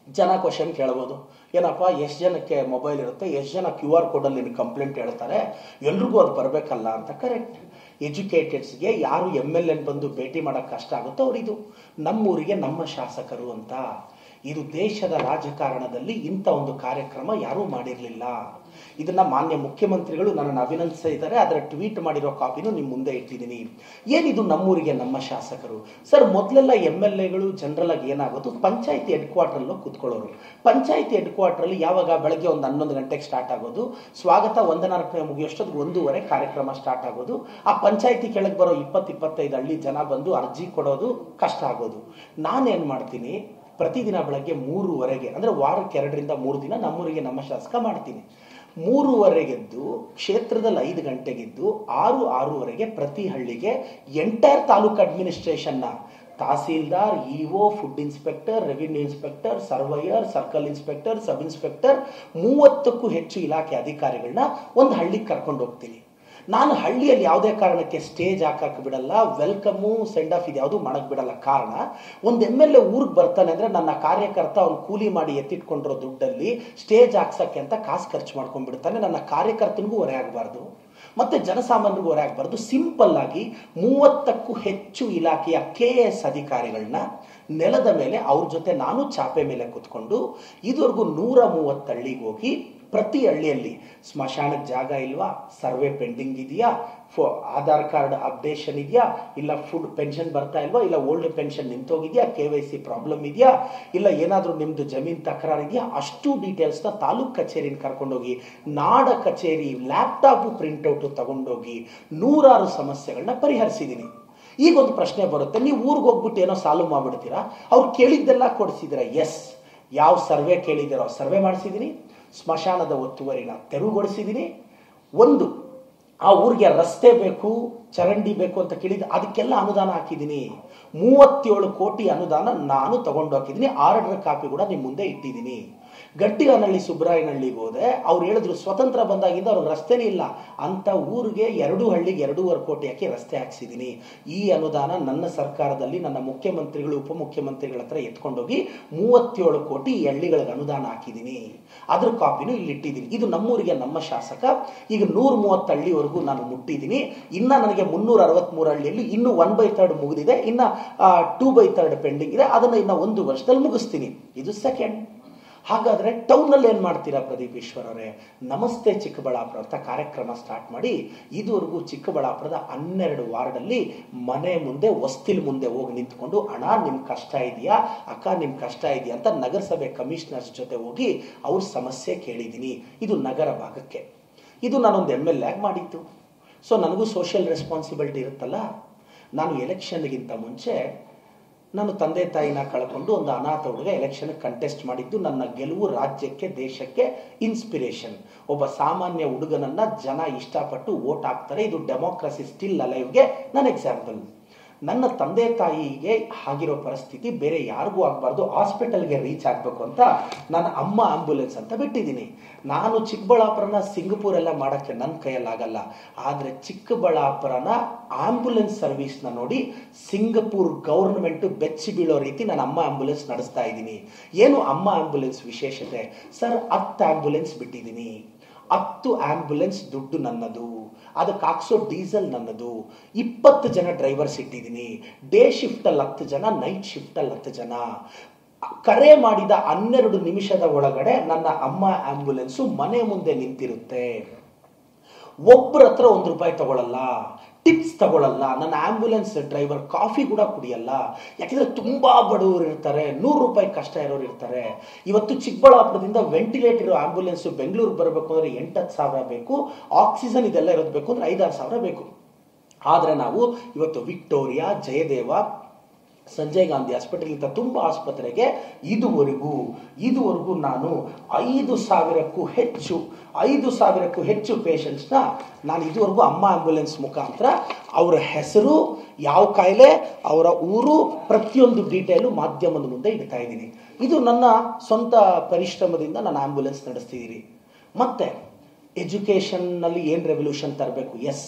ಜನ ಕ್ವಶನ್ ಕೇಳ್ಬೋದು, ಏನಪ್ಪ ಎಷ್ಟು ಜನಕ್ಕೆ ಮೊಬೈಲ್ ಇರುತ್ತೆ, ಎಷ್ಟು ಜನ QR ಕೋಡಲ್ಲಿ ನಿನಗೆ ಕಂಪ್ಲೇಂಟ್ ಹೇಳ್ತಾರೆ, ಎಲ್ರಿಗೂ ಅದು ಬರಬೇಕಲ್ಲ ಅಂತ. ಕರೆಕ್ಟ್. ಎಜುಕೇಟೆಡ್ಸ್ಗೆ ಯಾರು MLA ಬಂದು ಭೇಟಿ ಮಾಡೋಕ್ಕೆ ಕಷ್ಟ ಆಗುತ್ತೋ ಅವರಿದು ನಮ್ಮೂರಿಗೆ ನಮ್ಮ ಶಾಸಕರು ಅಂತ. ಇದು ದೇಶದ ರಾಜಕಾರಣದಲ್ಲಿ ಇಂಥ ಒಂದು ಕಾರ್ಯಕ್ರಮ ಯಾರೂ ಮಾಡಿರಲಿಲ್ಲ. ಇದನ್ನ ಮಾನ್ಯ ಮುಖ್ಯಮಂತ್ರಿಗಳು ನನ್ನನ್ನು ಅಭಿನಂದಿಸಿದ್ದಾರೆ. ಅದರ ಟ್ವೀಟ್ ಮಾಡಿರೋ ಕಾಪಿನೂ ನಿಮ್ಮ ಮುಂದೆ ಇಟ್ಟಿದ್ದೀನಿ. ಏನಿದು ನಮ್ಮೂರಿಗೆ ನಮ್ಮ ಶಾಸಕರು? ಸರ್, ಮೊದಲೆಲ್ಲ MLAಗಳು ಜನರಲ್ ಆಗಿ ಏನಾಗೋದು, ಪಂಚಾಯತಿ ಹೆಡ್ ಕ್ವಾರ್ಟರ್ಲ್ಲೂ ಕೂತ್ಕೊಳ್ಳೋರು. ಪಂಚಾಯತಿ ಹೆಡ್ ಕ್ವಾರ್ಟರಲ್ಲಿ ಯಾವಾಗ ಬೆಳಗ್ಗೆ ಒಂದು 11 ಗಂಟೆಗೆ ಸ್ಟಾರ್ಟ್ ಆಗೋದು, ಸ್ವಾಗತ ವಂದನಾರ್ಪಣೆ ಮುಗಿಯೋಷ್ಟೊತ್ತು 1:30 ಕಾರ್ಯಕ್ರಮ ಸ್ಟಾರ್ಟ್ ಆಗೋದು. ಆ ಪಂಚಾಯತಿ ಕೆಳಗೆ ಬರೋ 20-25 ಹಳ್ಳಿ ಜನ ಬಂದು ಅರ್ಜಿ ಕೊಡೋದು ಕಷ್ಟ ಆಗೋದು. ನಾನೇನು ಮಾಡ್ತೀನಿ, ಪ್ರತಿದಿನ ಬೆಳಗ್ಗೆ 3:30ಗೆ, ಅಂದರೆ ವಾರಕ್ಕೆ 2ರಿಂದ 3 ದಿನ ನಮ್ಮೂರಿಗೆ ನಮ್ಮ ಶಾಸಕ ಮಾಡ್ತೀನಿ. 3:30ಗೆದ್ದು ಕ್ಷೇತ್ರದಲ್ಲಿ 5 ಗಂಟೆಗಿದ್ದು 6-6:30ಗೆ ಪ್ರತಿ ಹಳ್ಳಿಗೆ ಎಂಟೈರ್ ತಾಲೂಕು ಅಡ್ಮಿನಿಸ್ಟ್ರೇಷನ್ನ tahsildar, EO, food inspector, revenue inspector, surveyor, circle inspector, sub inspector, 30ಕ್ಕೂ ಹೆಚ್ಚು ಇಲಾಖೆ ಅಧಿಕಾರಿಗಳನ್ನ ಒಂದು ಹಳ್ಳಿಗೆ ಕರ್ಕೊಂಡು ಹೋಗ್ತೀನಿ. ನಾನು ಹಳ್ಳಿಯಲ್ಲಿ ಯಾವುದೇ ಕಾರಣಕ್ಕೆ ಸ್ಟೇಜ್ ಹಾಕಕ್ಕೆ ಬಿಡಲ್ಲ, ವೆಲ್ಕಮ್ಮು ಸೆಂಡ್ ಆಫ್ ಇದು ಯಾವುದು ಮಾಡಕ್ಕೆ ಬಿಡಲ್ಲ. ಕಾರಣ, ಒಂದು MLA ಊರಿಗೆ ಬರ್ತಾನೆ ಅಂದರೆ ನನ್ನ ಕಾರ್ಯಕರ್ತ ಅವ್ನು ಕೂಲಿ ಮಾಡಿ ಎತ್ತಿಟ್ಕೊಂಡಿರೋ ದುಡ್ಡಲ್ಲಿ ಸ್ಟೇಜ್ ಹಾಕ್ಸಕ್ಕೆ ಅಂತ ಕಾಸು ಖರ್ಚು ಮಾಡ್ಕೊಂಡ್ಬಿಡ್ತಾನೆ. ನನ್ನ ಕಾರ್ಯಕರ್ತನಿಗೂ ಹೊರೆ ಆಗಬಾರ್ದು, ಮತ್ತೆ ಜನಸಾಮಾನ್ಯರಿಗೂ ಹೊರೆ ಆಗಬಾರ್ದು. ಸಿಂಪಲ್ ಆಗಿ 30ಕ್ಕೂ ಹೆಚ್ಚು ಇಲಾಖೆಯ KS ಅಧಿಕಾರಿಗಳನ್ನ ನೆಲದ ಮೇಲೆ ಅವ್ರ ಜೊತೆ ನಾನು ಚಾಪೆ ಮೇಲೆ ಕೂತ್ಕೊಂಡು ಇದುವರೆಗೂ 130 ಹಳ್ಳಿಗೆ ಹೋಗಿ ಪ್ರತಿ ಹಳ್ಳಿಯಲ್ಲಿ ಸ್ಮಶಾನಕ್ಕೆ ಜಾಗ ಇಲ್ವಾ, ಸರ್ವೆ ಪೆಂಡಿಂಗ್ ಇದೆಯಾ, ಆಧಾರ್ ಕಾರ್ಡ್ ಅಪ್ಡೇಷನ್ ಇದೆಯಾ, ಇಲ್ಲ ಫುಡ್ ಪೆನ್ಷನ್ ಬರ್ತಾ ಇಲ್ವಾ, ಇಲ್ಲ ಓಲ್ಡ್ ಪೆನ್ಷನ್ ನಿಂತೋಗಿದೆಯಾ, KYC ಪ್ರಾಬ್ಲಮ್ ಇದೆಯಾ, ಇಲ್ಲ ಏನಾದರೂ ನಿಮ್ಮದು ಜಮೀನು ತಕರಾರು ಇದೆಯಾ, ಅಷ್ಟು ಡೀಟೇಲ್ಸ್ನ ತಾಲೂಕು ಕಚೇರಿನ ಕರ್ಕೊಂಡೋಗಿ, ನಾಡ ಕಚೇರಿ ಲ್ಯಾಪ್ಟಾಪು ಪ್ರಿಂಟೌಟು ತಗೊಂಡೋಗಿ 100 ಸಮಸ್ಯೆಗಳನ್ನ ಪರಿಹರಿಸಿದ್ದೀನಿ. ಈಗೊಂದು ಪ್ರಶ್ನೆ ಬರುತ್ತೆ, ನೀವು ಊರಿಗೆ ಹೋಗ್ಬಿಟ್ಟು ಏನೋ ಸಾಲ್ವ್ ಮಾಡಿಬಿಡ್ತೀರಾ, ಅವ್ರು ಕೇಳಿದ್ದೆಲ್ಲ ಕೊಡಿಸಿದ್ದೀರಾ? ಎಸ್. ಯಾವ ಸರ್ವೆ ಕೇಳಿದ್ದೀರೋ ಸರ್ವೆ ಮಾಡಿಸಿದ್ದೀನಿ, ಸ್ಮಶಾನದ ಒತ್ತುವರಿನ ತೆರವುಗೊಳಿಸಿದ್ದೀನಿ. ಒಂದು, ಆ ಊರಿಗೆ ರಸ್ತೆ ಬೇಕು, ಚರಂಡಿ ಬೇಕು ಅಂತ ಕೇಳಿದ್ದು, ಅದಕ್ಕೆಲ್ಲ ಅನುದಾನ ಹಾಕಿದ್ದೀನಿ. 37 ಕೋಟಿ ಅನುದಾನ ನಾನು ತಗೊಂಡು ಹಾಕಿದ್ದೀನಿ. ಆರ್ಡರ್ ಕಾಪಿ ಕೂಡ ನಿಮ್ಮ ಮುಂದೆ ಇಟ್ಟಿದ್ದೀನಿ. ಗಟ್ಟಿಗಾನಹಳ್ಳಿ ಸುಬ್ರಾಯನಹಳ್ಳಿಗೆ ಹೋದೆ, ಅವ್ರು ಹೇಳಿದ್ರು ಸ್ವತಂತ್ರ ಬಂದಾಗಿಂದ ಅವ್ರಿಗೆ ರಸ್ತೆನೇ ಇಲ್ಲ ಅಂತ ಊರಿಗೆ 2 ಹಳ್ಳಿಗೆ 2.5 ಕೋಟಿ ಹಾಕಿ ರಸ್ತೆ ಹಾಕ್ಸಿದ್ದೀನಿ. ಈ ಅನುದಾನ ನನ್ನ ಸರ್ಕಾರದಲ್ಲಿ ನನ್ನ ಮುಖ್ಯಮಂತ್ರಿಗಳು ಉಪಮುಖ್ಯಮಂತ್ರಿಗಳ ಹತ್ರ ಎತ್ಕೊಂಡೋಗಿ 37 ಕೋಟಿ ಈ ಹಳ್ಳಿಗಳಿಗೆ ಅನುದಾನ ಹಾಕಿದ್ದೀನಿ. ಅದ್ರ ಕಾಪಿನೂ ಇಲ್ಲಿ ಇಟ್ಟಿದ್ದೀನಿ. ಇದು ನಮ್ಮೂರಿಗೆ ನಮ್ಮ ಶಾಸಕ. ಈಗ 130 ಹಳ್ಳಿವರೆಗೂ ನಾನು ಮುಟ್ಟಿದ್ದೀನಿ. ಇನ್ನ ನನಗೆ 363 ಹಳ್ಳಿಯಲ್ಲಿ ಇನ್ನೂ 1/3 ಮುಗಿದಿದೆ, ಇನ್ನ 2/3 ಪೆಂಡಿಂಗ್ ಇದೆ. ಅದನ್ನ ಇನ್ನ 1 ವರ್ಷದಲ್ಲಿ ಮುಗಿಸ್ತೀನಿ. ಇದು ಸೆಕೆಂಡ್. ಹಾಗಾದ್ರೆ ಟೌನಲ್ಲಿ ಏನ್ ಮಾಡ್ತೀರಾ ಪ್ರದೀಪ್ ಈಶ್ವರ್ ಅವರೇ? ನಮಸ್ತೆ ಚಿಕ್ಕಬಳ್ಳಾಪುರ ಅಂತ ಕಾರ್ಯಕ್ರಮ ಸ್ಟಾರ್ಟ್ ಮಾಡಿ ಇದುವರೆಗೂ ಚಿಕ್ಕಬಳ್ಳಾಪುರದ 12 ವಾರ್ಡಲ್ಲಿ ಮನೆ ಮುಂದೆ ಹೊಸ್ತಿಲ್ ಮುಂದೆ ಹೋಗಿ ನಿಂತ್ಕೊಂಡು, ಅಣ್ಣ ನಿಮ್ ಕಷ್ಟ ಇದೆಯಾ, ಅಕ್ಕ ನಿಮ್ ಕಷ್ಟ ಇದೆಯಾ ಅಂತ ನಗರಸಭೆ ಕಮಿಷನರ್ಸ್ ಜೊತೆ ಹೋಗಿ ಅವ್ರ ಸಮಸ್ಯೆ ಕೇಳಿದ್ದೀನಿ. ಇದು ನಗರ ಭಾಗಕ್ಕೆ. ಇದು ನಾನೊಂದು MLA ಆಗಿ ಮಾಡಿದ್ದು. ಸೊ ನನಗೂ ಸೋಷಿಯಲ್ ರೆಸ್ಪಾನ್ಸಿಬಿಲಿಟಿ ಇರುತ್ತಲ್ಲ. ನಾನು ಎಲೆಕ್ಷನ್ಗಿಂತ ಮುಂಚೆ ನಾನು ತಂದೆ ತಾಯಿನ ಕಳ್ಕೊಂಡು ಒಂದು ಅನಾಥ ಹುಡುಗ ಎಲೆಕ್ಷನ್ ಕಂಟೆಸ್ಟ್ ಮಾಡಿದ್ದು. ನನ್ನ ಗೆಲುವು ರಾಜ್ಯಕ್ಕೆ ದೇಶಕ್ಕೆ ಇನ್ಸ್ಪಿರೇಷನ್. ಒಬ್ಬ ಸಾಮಾನ್ಯ ಹುಡುಗನನ್ನ ಜನ ಇಷ್ಟಪಟ್ಟು ವೋಟ್ ಹಾಕ್ತಾರೆ. ಇದು ಡೆಮೋಕ್ರಸಿ ಸ್ಟಿಲ್ ಅಲೈವ್ಗೆ ನನ್ನ ಎಕ್ಸಾಂಪಲ್. ನನ್ನ ತಂದೆ ತಾಯಿಗೆ ಆಗಿರೋ ಪರಿಸ್ಥಿತಿ ಬೇರೆ ಯಾರಿಗೂ ಆಗಬಾರ್ದು, ಹಾಸ್ಪಿಟಲ್ಗೆ ರೀಚ್ ಆಗಬೇಕು ಅಂತ ನಾನು ಅಮ್ಮ ಆಂಬ್ಯುಲೆನ್ಸ್ ಅಂತ ಬಿಟ್ಟಿದ್ದೀನಿ. ನಾನು ಚಿಕ್ಕಬಳ್ಳಾಪುರನ ಸಿಂಗಪೂರ್ ಎಲ್ಲ ಮಾಡೋಕ್ಕೆ ನನ್ನ ಕೈಯಲ್ಲಾಗಲ್ಲ. ಆದರೆ ಚಿಕ್ಕಬಳ್ಳಾಪುರನ ಆಂಬ್ಯುಲೆನ್ಸ್ ಸರ್ವಿಸ್ನ ನೋಡಿ ಸಿಂಗಪೂರ್ ಗೌರ್ಮೆಂಟು ಬೆಚ್ಚಿ ಬೀಳೋ ರೀತಿ ನಾನು ಅಮ್ಮ ಆಂಬ್ಯುಲೆನ್ಸ್ ನಡೆಸ್ತಾ ಇದ್ದೀನಿ. ಏನು ಅಮ್ಮ ಆಂಬ್ಯುಲೆನ್ಸ್ ವಿಶೇಷತೆ? ಸರ್, 10 ಆಂಬ್ಯುಲೆನ್ಸ್ ಬಿಟ್ಟಿದ್ದೀನಿ. 10 ಆಂಬ್ಯುಲೆನ್ಸ್ ದುಡ್ಡು ನನ್ನದು, ಅದಕ್ಕೆ ಹಾಕ್ಸೋ ಡೀಸೆಲ್ ನನ್ನದು. 20 ಜನ ಡ್ರೈವರ್ಸ್ ಇಟ್ಟಿದ್ದೀನಿ. ಡೇ ಶಿಫ್ಟಲ್ಲಿ 10 ಜನ, ನೈಟ್ ಶಿಫ್ಟಲ್ಲಿ 10 ಜನ. ಕರೆ ಮಾಡಿದ 12 ನಿಮಿಷದ ಒಳಗಡೆ ನನ್ನ ಅಮ್ಮ ಆಂಬ್ಯುಲೆನ್ಸು ಮನೆ ಮುಂದೆ ನಿಂತಿರುತ್ತೆ. ಒಬ್ಬರ ಹತ್ರ ₹1 ತಗೊಳ್ಳಲ್ಲ, ಟಿಪ್ಸ್ ತಗೊಳ್ಳಲ್ಲ. ನನ್ನ ಆಂಬ್ಯುಲೆನ್ಸ್ ಡ್ರೈವರ್ ಕಾಫಿ ಕೂಡ ಕುಡಿಯಲ್ಲ. ಯಾಕೆಂದ್ರೆ ತುಂಬಾ ಬಡವರು ಇರ್ತಾರೆ, ₹100 ಕಷ್ಟ ಇರೋರು ಇರ್ತಾರೆ. ಇವತ್ತು ಚಿಕ್ಕಬಳ್ಳಾಪುರದಿಂದ ವೆಂಟಿಲೇಟರ್ ಇರೋ ಆಂಬ್ಯುಲೆನ್ಸ್ ಬೆಂಗಳೂರಿಗೆ ಬರಬೇಕು ಅಂದ್ರೆ 8-10 ಸಾವಿರ ಬೇಕು. ಆಕ್ಸಿಜನ್ ಇದೆಲ್ಲ ಇರೋದು ಬೇಕು ಅಂದ್ರೆ 5-6 ಸಾವಿರ ಬೇಕು. ಆದ್ರೆ ನಾವು ಇವತ್ತು ವಿಕ್ಟೋರಿಯಾ, ಜಯದೇವ, ಸಂಜಯ್ ಗಾಂಧಿ ಹಾಸ್ಪಿಟಲ್ ಇಂಥ ತುಂಬ ಆಸ್ಪತ್ರೆಗೆ ಇದುವರೆಗೂ ನಾನು 5,000ಕ್ಕೂ ಹೆಚ್ಚು ಪೇಷಂಟ್ಸ್ನ ನಾನು ಇದುವರೆಗೂ ಅಮ್ಮ ಆಂಬ್ಯುಲೆನ್ಸ್ ಮುಖಾಂತರ ಅವರ ಹೆಸರು, ಯಾವ ಕಾಯಿಲೆ, ಅವರ ಊರು, ಪ್ರತಿಯೊಂದು ಡೀಟೇಲು ಮಾಧ್ಯಮದ ಮುಂದೆ ಇಡ್ತಾ ಇದ್ದೀನಿ. ಇದು ನನ್ನ ಸ್ವಂತ ಪರಿಶ್ರಮದಿಂದ ನಾನು ಆಂಬ್ಯುಲೆನ್ಸ್ ನಡೆಸ್ತಿದ್ದೀನಿ. ಮತ್ತೆ ಎಜುಕೇಷನ್ನಲ್ಲಿ ಏನು ರೆವಲ್ಯೂಷನ್ ತರಬೇಕು? ಎಸ್,